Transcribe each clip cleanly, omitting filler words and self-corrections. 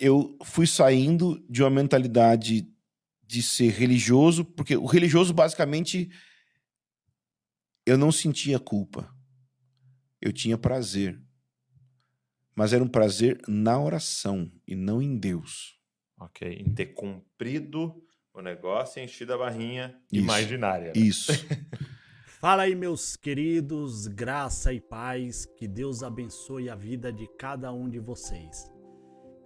eu fui saindo de uma mentalidade de ser religioso, porque o religioso, basicamente, eu não sentia culpa. Eu tinha prazer. Mas era um prazer na oração e não em Deus. Ok, em ter cumprido o negócio e enchido a barrinha Isso, imaginária. Né? Isso. Fala aí, meus queridos, graça e paz, que Deus abençoe a vida de cada um de vocês.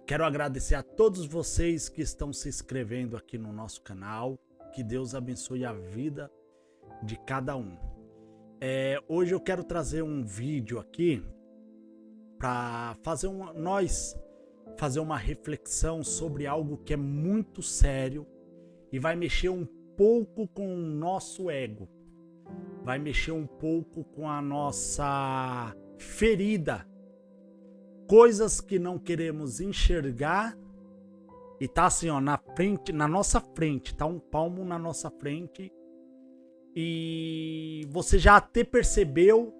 Quero agradecer a todos vocês que estão se inscrevendo aqui no nosso canal, que Deus abençoe a vida de cada um. Hoje eu quero trazer um vídeo aqui para nós fazer uma reflexão sobre algo que é muito sério e vai mexer um pouco com o nosso ego. Vai mexer um pouco com a nossa ferida. Coisas que não queremos enxergar e tá assim, ó, na nossa frente, tá um palmo na nossa frente e você já até percebeu,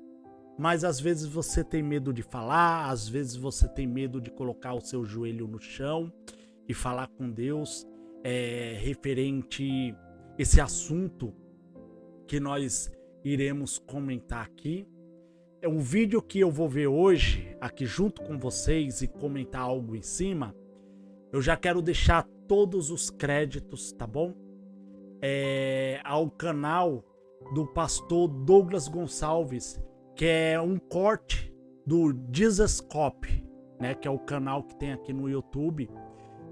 mas às vezes você tem medo de falar, às vezes você tem medo de colocar o seu joelho no chão e falar com Deus referente esse assunto que nós iremos comentar aqui. O vídeo que eu vou ver hoje, aqui junto com vocês e comentar algo em cima, eu já quero deixar todos os créditos, tá bom? Ao canal do pastor Douglas Gonçalves, que é um corte do Jesuscope, né? Que é o canal que tem aqui no YouTube.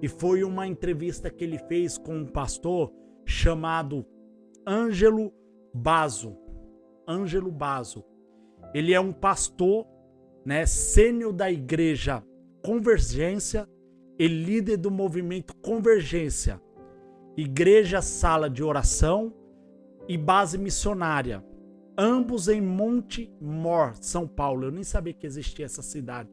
E foi uma entrevista que ele fez com um pastor chamado Ângelo Basso. Ângelo Basso. Ele é um pastor, né, sênior da igreja Convergência e líder do movimento Convergência, igreja sala de oração e base missionária, ambos em Monte Mor, São Paulo. Eu nem sabia que existia essa cidade.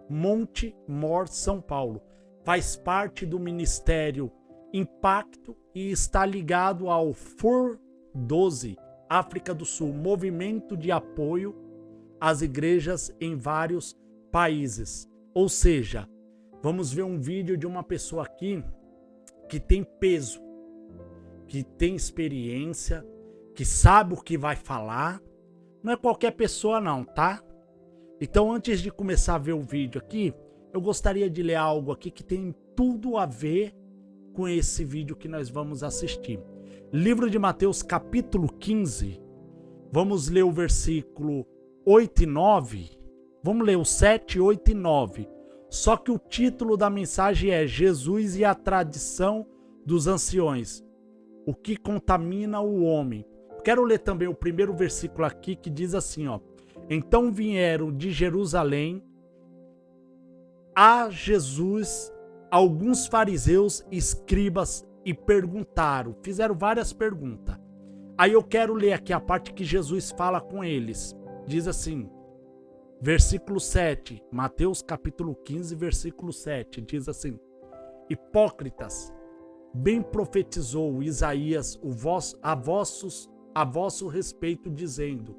Monte Mor, São Paulo. Faz parte do Ministério Impacto e está ligado ao FUR 12, África do Sul, movimento de apoio às igrejas em vários países. Ou seja, vamos ver um vídeo de uma pessoa aqui que tem peso, que tem experiência, que sabe o que vai falar. Não é qualquer pessoa não, tá? Então, antes de começar a ver o vídeo aqui, eu gostaria de ler algo aqui que tem tudo a ver com esse vídeo que nós vamos assistir. Livro de Mateus, capítulo 15. Vamos ler o versículo 8 e 9. Vamos ler o 7, 8 e 9. Só que o título da mensagem é Jesus e a tradição dos anciões. O que contamina o homem. Quero ler também o primeiro versículo aqui que diz assim, ó. Então vieram de Jerusalém a Jesus alguns fariseus e escribas e perguntaram, fizeram várias perguntas. Aí eu quero ler aqui a parte que Jesus fala com eles. Diz assim, versículo 7, Mateus capítulo 15, versículo 7, diz assim: Hipócritas, bem profetizou Isaías a vosso respeito, dizendo: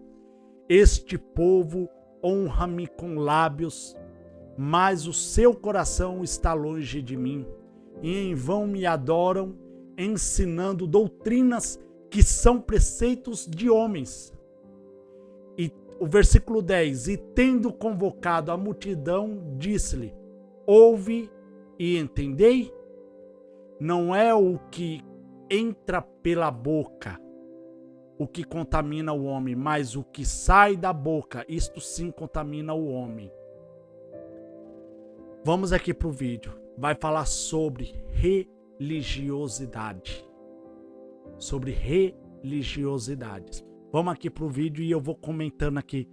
Este povo honra-me com lábios, mas o seu coração está longe de mim, e em vão me adoram, ensinando doutrinas que são preceitos de homens. E o versículo 10, e tendo convocado a multidão, disse-lhe: Ouve e entendei? Não é o que entra pela boca o que contamina o homem, mas o que sai da boca, isto sim contamina o homem. Vamos aqui para o vídeo. Vai falar sobre religiosidade. Sobre religiosidade. Vamos aqui para o vídeo e eu vou comentando aqui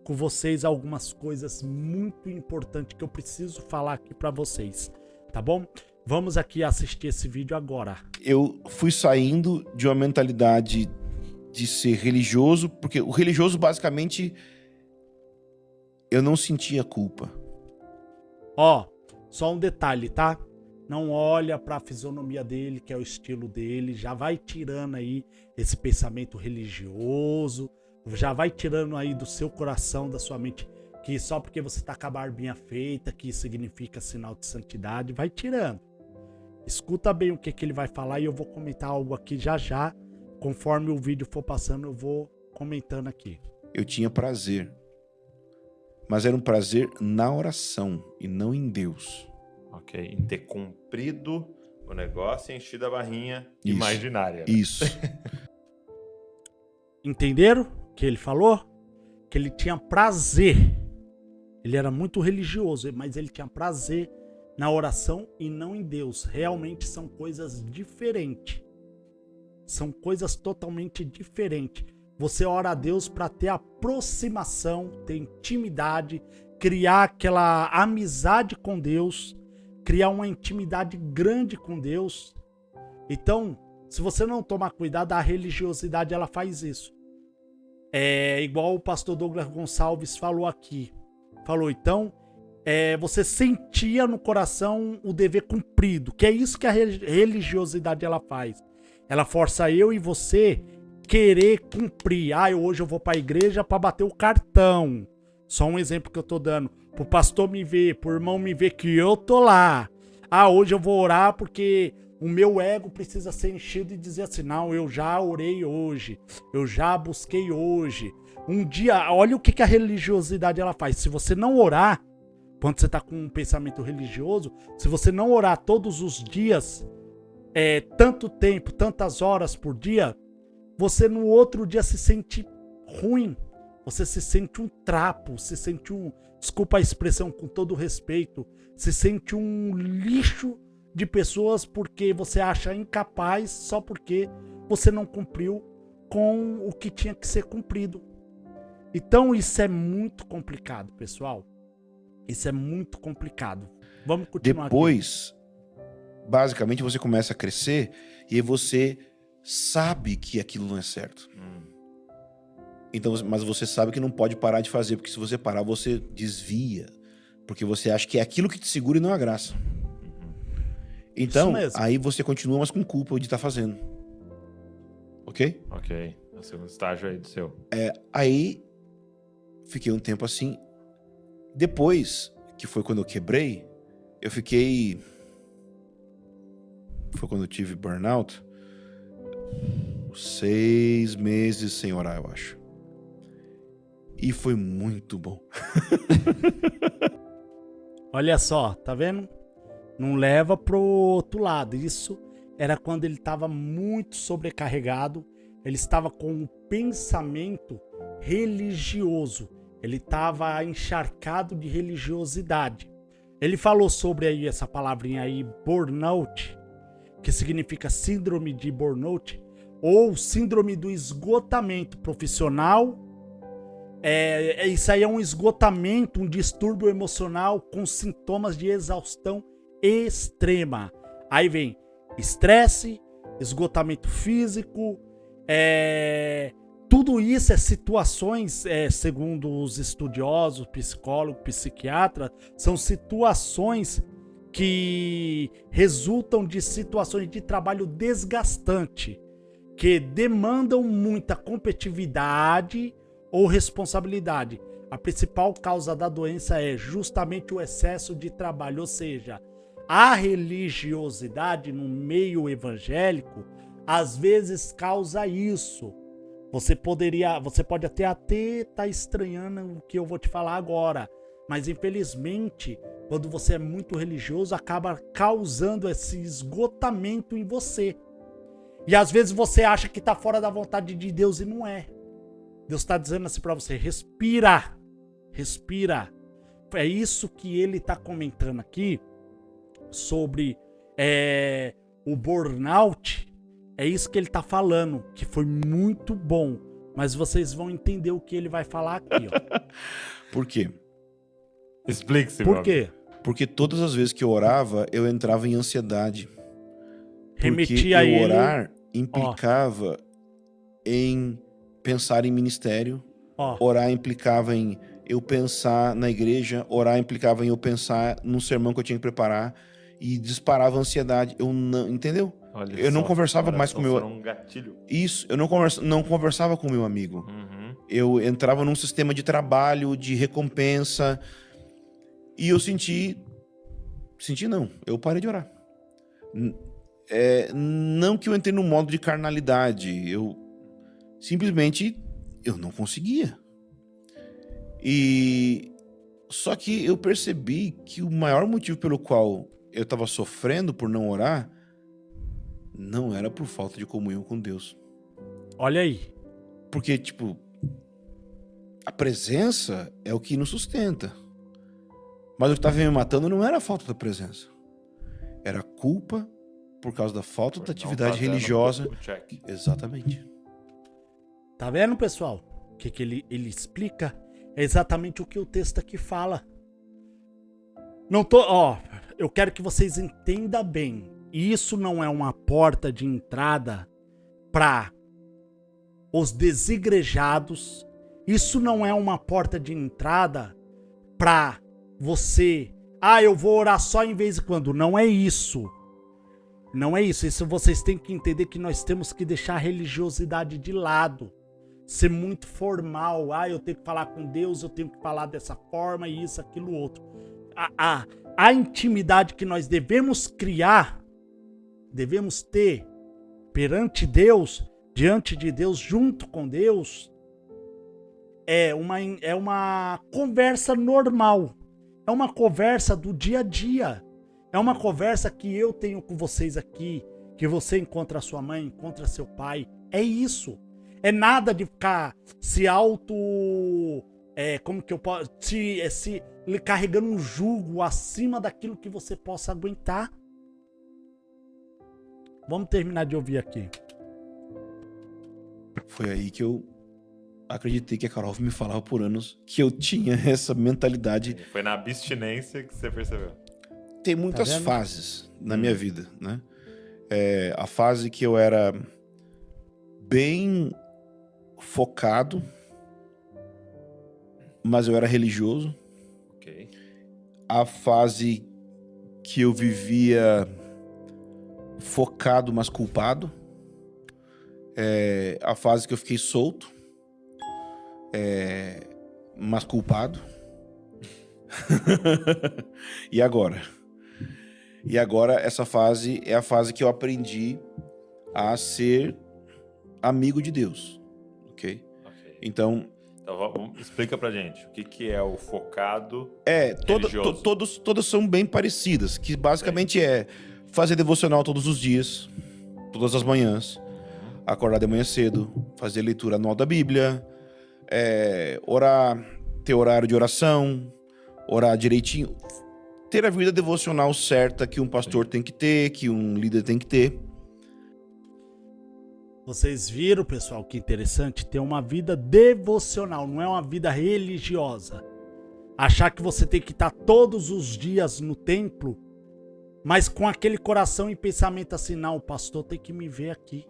com vocês algumas coisas muito importantes que eu preciso falar aqui para vocês. Tá bom? Vamos aqui assistir esse vídeo agora. Eu fui saindo de uma mentalidade de ser religioso, porque o religioso, basicamente, eu não sentia culpa. Ó, só um detalhe, tá? Não olha para a fisionomia dele, que é o estilo dele, já vai tirando aí esse pensamento religioso, já vai tirando aí do seu coração, da sua mente que só porque você tá com a barbinha feita, que significa sinal de santidade, vai tirando. Escuta bem o que ele vai falar e eu vou comentar algo aqui já. Conforme o vídeo for passando, eu vou comentando aqui. Eu tinha prazer. Mas era um prazer na oração e não em Deus. Ok, em ter cumprido o negócio e enchido a barrinha Isso. imaginária. Né? Isso. Entenderam o que ele falou? Que ele tinha prazer. Ele era muito religioso, mas ele tinha prazer na oração e não em Deus. Realmente são coisas diferentes. São coisas totalmente diferentes. Você ora a Deus para ter aproximação, ter intimidade, criar aquela amizade com Deus, criar uma intimidade grande com Deus. Então, se você não tomar cuidado, a religiosidade ela faz isso. É igual o pastor Douglas Gonçalves falou aqui. Falou, então, você sentia no coração o dever cumprido, que é isso que a religiosidade ela faz. Ela força eu e você querer cumprir. Hoje eu vou para a igreja para bater o cartão. Só um exemplo que eu tô dando. Pro pastor me ver, pro irmão me ver que eu tô lá. Hoje eu vou orar porque o meu ego precisa ser enchido e dizer assim, não, eu já orei hoje, eu já busquei hoje. Um dia, olha o que a religiosidade ela faz. Se você não orar, quando você tá com um pensamento religioso, se você não orar todos os dias, tanto tempo, tantas horas por dia, você no outro dia se sente ruim. Você se sente um trapo, se sente desculpa a expressão com todo respeito, se sente um lixo de pessoas porque você acha incapaz só porque você não cumpriu com o que tinha que ser cumprido. Então isso é muito complicado, pessoal. Isso é muito complicado. Vamos continuar Depois, basicamente, você começa a crescer e aí você sabe que aquilo não é certo. Então, mas você sabe que não pode parar de fazer, porque se você parar, você desvia. Porque você acha que é aquilo que te segura e não a graça. Então, aí você continua, mas com culpa de estar fazendo. Ok? Ok. É o segundo estágio aí do seu. Aí, fiquei um tempo assim. Depois, que foi quando eu quebrei, eu fiquei... Foi quando eu tive burnout. 6 meses sem orar, eu acho. E foi muito bom. Olha só, tá vendo? Não leva pro outro lado. Isso era quando ele estava muito sobrecarregado. Ele estava com um pensamento religioso. Ele estava encharcado de religiosidade. Ele falou sobre aí essa palavrinha aí, burnout, que significa síndrome de burnout, ou síndrome do esgotamento profissional. Isso aí é um esgotamento, um distúrbio emocional com sintomas de exaustão extrema. Aí vem estresse, esgotamento físico, tudo isso é situações, segundo os estudiosos, psicólogos, psiquiatras, são situações que resultam de situações de trabalho desgastante, que demandam muita competitividade ou responsabilidade. A principal causa da doença é justamente o excesso de trabalho, ou seja, a religiosidade no meio evangélico às vezes causa isso. Você pode até estar estranhando o que eu vou te falar agora, mas infelizmente, quando você é muito religioso, acaba causando esse esgotamento em você. E às vezes você acha que está fora da vontade de Deus e não é. Deus está dizendo assim para você, respira, respira. É isso que ele está comentando aqui sobre o burnout. É isso que ele está falando, que foi muito bom. Mas vocês vão entender o que ele vai falar aqui. Ó. Por quê? Explique-se. Por quê? Porque todas as vezes que eu orava, eu entrava em ansiedade. Remetia porque ele... orar implicava em pensar em ministério. Orar implicava em eu pensar na igreja. Orar implicava em eu pensar num sermão que eu tinha que preparar. E disparava a ansiedade. Eu não... Entendeu? Eu não conversava mais com o meu... Um gatilho. Isso, eu não conversava com o meu amigo. Eu entrava num sistema de trabalho, de recompensa, e eu eu parei de orar. Não que eu entrei num modo de carnalidade, simplesmente eu não conseguia. Só que eu percebi que o maior motivo pelo qual eu estava sofrendo por não orar não era por falta de comunhão com Deus. Olha aí. Porque, a presença é o que nos sustenta. Mas o que estava me matando não era a falta da presença. Era a culpa por causa da falta da atividade religiosa. Exatamente. Tá vendo, pessoal? O que ele explica é exatamente o que o texto aqui fala. Eu quero que vocês entendam bem. Isso não é uma porta de entrada para os desigrejados. Isso não é uma porta de entrada para você. Eu vou orar só em vez em quando. Não é isso. Não é isso. Isso vocês têm que entender que nós temos que deixar a religiosidade de lado. Ser muito formal. Eu tenho que falar com Deus, eu tenho que falar dessa forma, isso, aquilo, outro. A intimidade que nós devemos criar, devemos ter perante Deus, diante de Deus, junto com Deus, é uma conversa normal. É uma conversa do dia a dia. É uma conversa que eu tenho com vocês aqui, que você encontra a sua mãe, encontra seu pai. É isso. É nada de ficar se como que eu posso... Se carregando um jugo acima daquilo que você possa aguentar. Vamos terminar de ouvir aqui. Foi aí que eu acreditei que a Carol me falava por anos que eu tinha essa mentalidade. Foi na abstinência que você percebeu. Tem muitas fases na minha vida, né? A fase que eu era bem focado, mas eu era religioso. Okay. A fase que eu vivia focado, mas culpado. A fase que eu fiquei solto, mas culpado. E agora? E agora essa fase é a fase que eu aprendi a ser amigo de Deus, ok? Então explica pra gente o que é o focado religioso. Todas são bem parecidas, que basicamente é fazer devocional todos os dias, todas as manhãs, acordar de manhã cedo, fazer leitura anual da Bíblia, orar, ter horário de oração, orar direitinho, ter a vida devocional certa que um pastor tem que ter, que um líder tem que ter. Vocês viram, pessoal, que interessante? Ter uma vida devocional, não é uma vida religiosa. Achar que você tem que estar todos os dias no templo, mas com aquele coração e pensamento assim, não, o pastor tem que me ver aqui.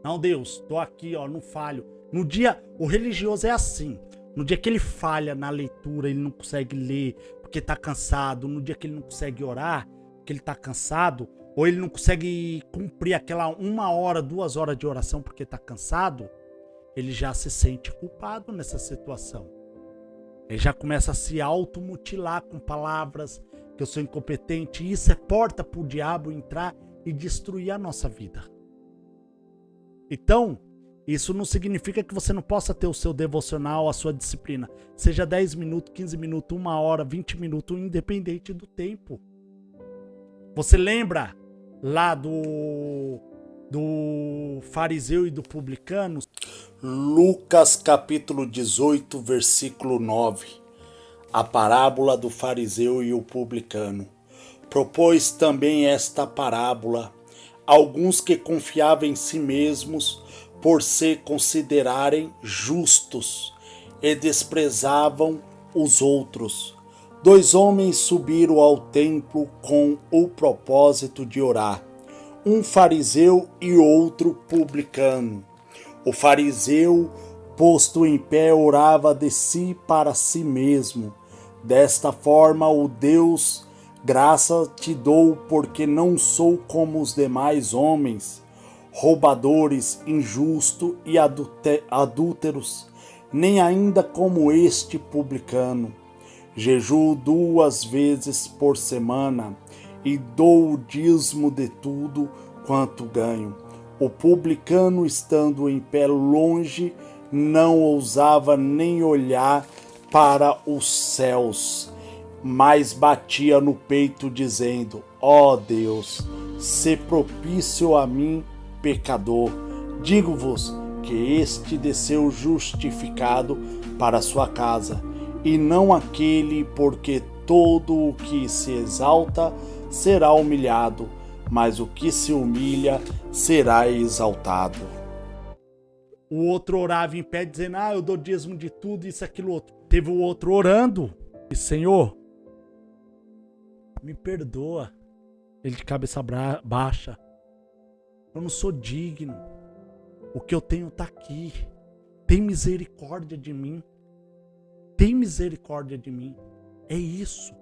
Não, Deus, tô aqui, não falho. No dia, o religioso é assim. No dia que ele falha na leitura, ele não consegue ler porque tá cansado. No dia que ele não consegue orar porque ele tá cansado, ou ele não consegue cumprir aquela 1 hora, 2 horas de oração porque tá cansado, ele já se sente culpado nessa situação. Ele já começa a se automutilar com palavras que eu sou incompetente. E isso é porta pro diabo entrar e destruir a nossa vida. Então, isso não significa que você não possa ter o seu devocional, a sua disciplina. Seja 10 minutos, 15 minutos, 1 hora, 20 minutos, independente do tempo. Você lembra lá do fariseu e do publicano? Lucas capítulo 18, versículo 9. A parábola do fariseu e o publicano. Propôs também esta parábola alguns que confiavam em si mesmos por se considerarem justos e desprezavam os outros. 2 homens subiram ao templo com o propósito de orar, um fariseu e outro publicano. O fariseu, posto em pé, orava de si para si mesmo. Desta forma, o Deus, graça te dou, porque não sou como os demais homens, roubadores, injustos e adúlteros, nem ainda como este publicano. Jejuo 2 vezes por semana e dou o dízimo de tudo quanto ganho. O publicano, estando em pé longe, não ousava nem olhar para os céus, mas batia no peito, dizendo: ó Deus, sê propício a mim, pecador. Digo-vos que este desceu justificado para sua casa, e não aquele, porque todo o que se exalta será humilhado, mas o que se humilha será exaltado. O outro orava em pé, dizendo: eu dou dízimo de tudo, isso, aquilo, outro. Teve o outro orando, e Senhor, me perdoa. Ele de cabeça baixa. Eu não sou digno. O que eu tenho está aqui. Tem misericórdia de mim. Tem misericórdia de mim. É isso.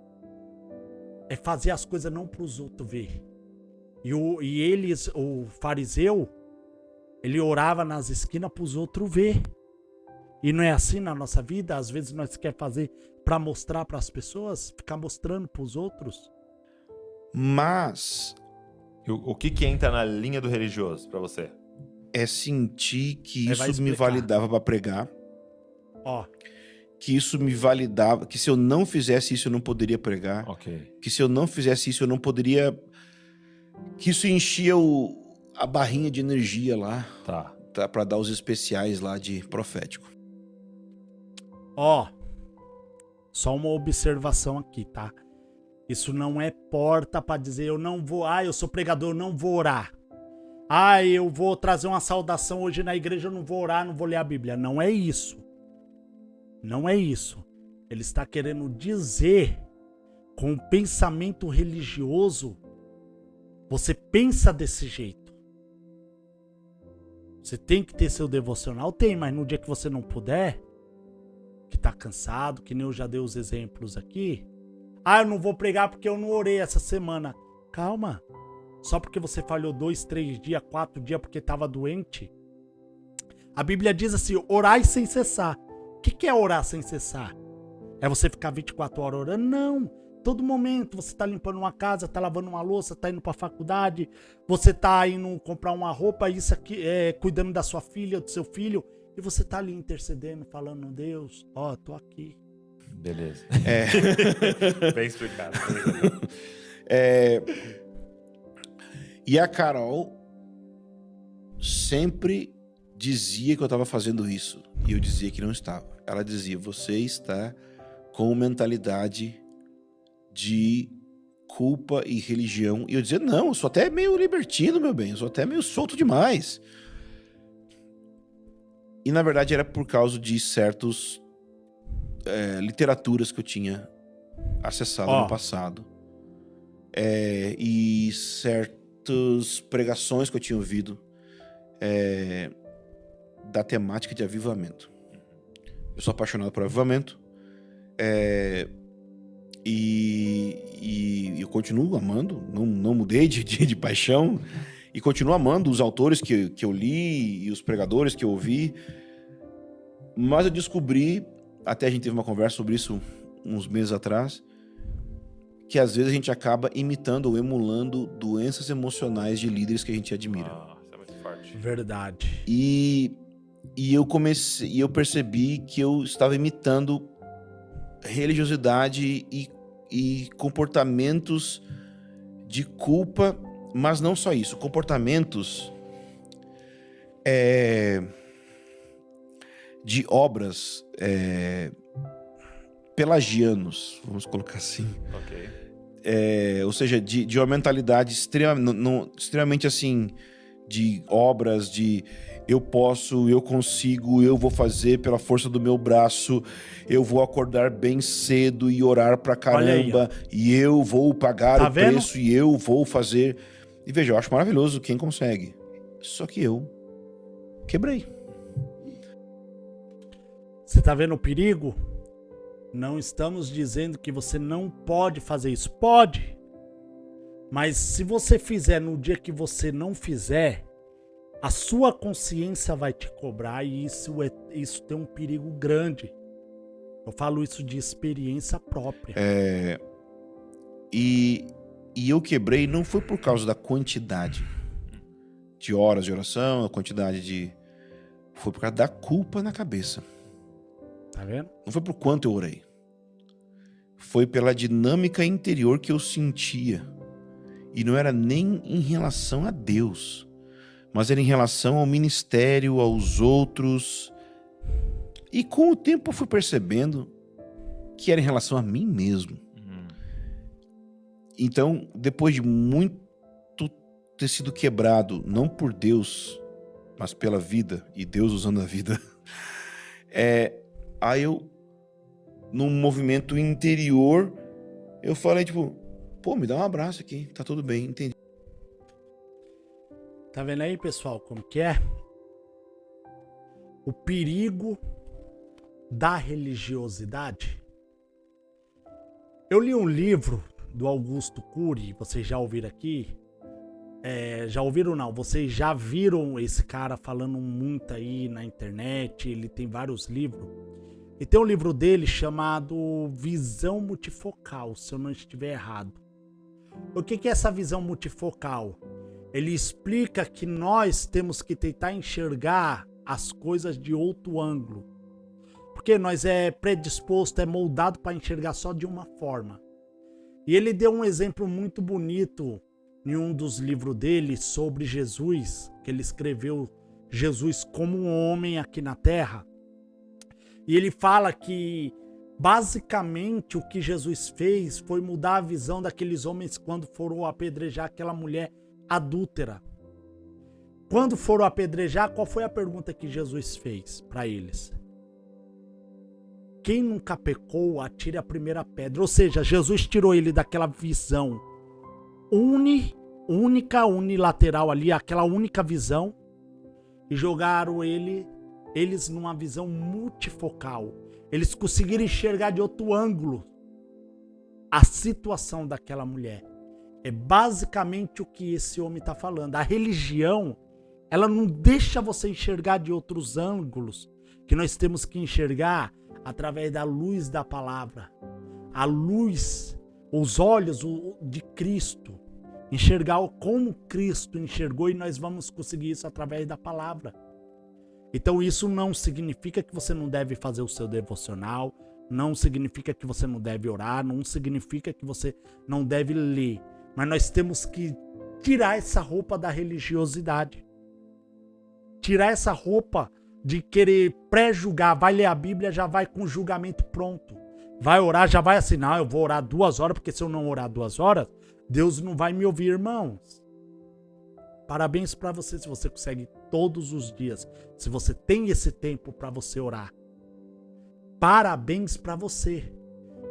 É fazer as coisas não para os outros ver. E eles, o fariseu, ele orava nas esquinas para os outros ver. E não é assim na nossa vida? Às vezes nós queremos fazer para mostrar para as pessoas, ficar mostrando para os outros. Mas O que entra na linha do religioso para você? é sentir que Aí vai isso me explicar. validava para pregar, Ó, que isso me validava, que se eu não fizesse isso eu não poderia pregar, Ok. que se eu não fizesse isso eu não poderia, que isso enchia a barrinha de energia lá, Tá. para dar os especiais lá de profético. ó, só uma observação aqui, tá? Isso não é porta para dizer eu não vou, eu sou pregador, eu não vou orar. Eu vou trazer uma saudação hoje na igreja, eu não vou orar, não vou ler a Bíblia. Não é isso. Não é isso. Ele está querendo dizer, com o pensamento religioso, você pensa desse jeito. Você tem que ter seu devocional? Tem, mas no dia que você não puder, que tá cansado, que nem eu já dei os exemplos aqui. Eu não vou pregar porque eu não orei essa semana. Calma. Só porque você falhou 2, 3 dias, 4 dias porque estava doente. A Bíblia diz assim: orai sem cessar. O que é orar sem cessar? É você ficar 24 horas orando? Não. Todo momento você tá limpando uma casa, tá lavando uma louça, tá indo pra faculdade, você tá indo comprar uma roupa, isso aqui, cuidando da sua filha, do seu filho, e você tá ali intercedendo, falando: Deus, tô aqui. Beleza. Bem explicado. E a Carol sempre dizia que eu estava fazendo isso. E eu dizia que não estava. Ela dizia: você está com mentalidade de culpa e religião. E eu dizia: não, eu sou até meio libertino, meu bem. Eu sou até meio solto demais. E na verdade era por causa de certos literaturas que eu tinha acessado no passado. E certas pregações que eu tinha ouvido da temática de avivamento. Eu sou apaixonado por avivamento. E eu continuo amando, não mudei de paixão, e continuo amando os autores que eu li e os pregadores que eu ouvi. Mas eu descobri, até a gente teve uma conversa sobre isso uns meses atrás, que às vezes a gente acaba imitando ou emulando doenças emocionais de líderes que a gente admira. Isso é muito forte. Verdade. E eu percebi que eu estava imitando religiosidade e comportamentos de culpa, mas não só isso, comportamentos de obras pelagianos, vamos colocar assim. Ok. Ou seja, de uma mentalidade extremamente assim, de obras de eu posso, eu consigo, eu vou fazer pela força do meu braço, eu vou acordar bem cedo e orar pra caramba, e eu vou pagar o preço e eu vou fazer. E veja, eu acho maravilhoso quem consegue. Só que eu quebrei. Você tá vendo o perigo? Não estamos dizendo que você não pode fazer isso. Pode. Mas se você fizer no dia que você não fizer, a sua consciência vai te cobrar, e isso é isso tem um perigo grande. Eu falo isso de experiência própria. E eu quebrei não foi por causa da quantidade de horas de oração, a quantidade de... Foi por causa da culpa na cabeça. Tá vendo? Não foi por quanto eu orei. Foi pela dinâmica interior que eu sentia. E não era nem em relação a Deus, mas era em relação ao ministério, aos outros. E com o tempo eu fui percebendo que era em relação a mim mesmo. Então, depois de muito ter sido quebrado, não por Deus, mas pela vida, e Deus usando a vida, aí eu, num movimento interior, eu falei, tipo, pô, me dá um abraço aqui, tá tudo bem, entendi. Tá vendo aí, pessoal, como que é? O perigo da religiosidade. Eu li um livro do Augusto Cury, vocês já ouviram aqui? Já ouviram não? Vocês já viram esse cara falando muito aí na internet? Ele tem vários livros. E tem um livro dele chamado Visão Multifocal, se eu não estiver errado. O que é essa visão multifocal? Ele explica que nós temos que tentar enxergar as coisas de outro ângulo. Porque nós predisposto, moldado para enxergar só de uma forma. E ele deu um exemplo muito bonito em um dos livros dele sobre Jesus, que ele escreveu Jesus como um homem aqui na Terra. E ele fala que basicamente o que Jesus fez foi mudar a visão daqueles homens quando foram apedrejar aquela mulher adúltera. Quando foram apedrejar, qual foi a pergunta que Jesus fez para eles? Quem nunca pecou, atire a primeira pedra. Ou seja, Jesus tirou ele daquela visão única, unilateral ali, aquela única visão, e jogaram eles numa visão multifocal. Eles conseguiram enxergar de outro ângulo a situação daquela mulher. É basicamente o que esse homem está falando. A religião, ela não deixa você enxergar de outros ângulos, que nós temos que enxergar através da luz da palavra. A luz, os olhos de Cristo. Enxergar como Cristo enxergou, e nós vamos conseguir isso através da palavra. Então isso não significa que você não deve fazer o seu devocional, não significa que você não deve orar, não significa que você não deve ler. Mas nós temos que tirar essa roupa da religiosidade. Tirar essa roupa de querer pré-julgar. Vai ler a Bíblia, já vai com o julgamento pronto. Vai orar, já vai assim, não, eu vou orar 2 horas, porque se eu não orar 2 horas, Deus não vai me ouvir, irmãos. Parabéns para você se você consegue todos os dias. Se você tem esse tempo para você orar. Parabéns para você.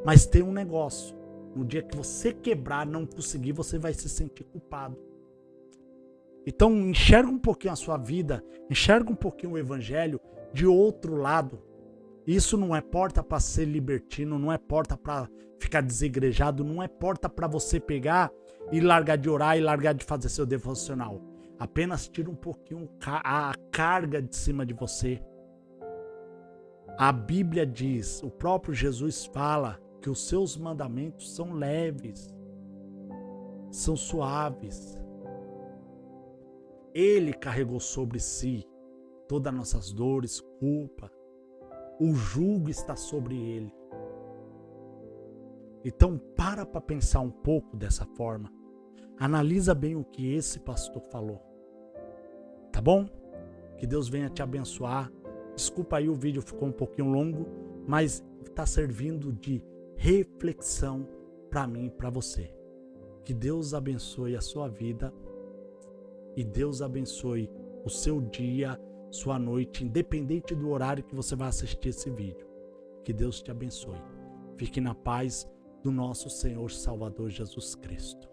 Mas tem um negócio. No dia que você quebrar, não conseguir, você vai se sentir culpado. Então enxerga um pouquinho a sua vida. Enxerga um pouquinho o evangelho de outro lado. Isso não é porta para ser libertino. Não é porta para ficar desigrejado. Não é porta para você pegar e largar de orar e largar de fazer seu devocional. Apenas tira um pouquinho a carga de cima de você. A Bíblia diz, o próprio Jesus fala que os seus mandamentos são leves, são suaves. Ele carregou sobre si todas as nossas dores, culpa. O jugo está sobre ele. Então para pensar um pouco dessa forma. Analisa bem o que esse pastor falou. Tá bom? Que Deus venha te abençoar. Desculpa aí, o vídeo ficou um pouquinho longo, mas está servindo de reflexão para mim e para você. Que Deus abençoe a sua vida e Deus abençoe o seu dia, sua noite, independente do horário que você vai assistir esse vídeo. Que Deus te abençoe. Fique na paz do nosso Senhor Salvador Jesus Cristo.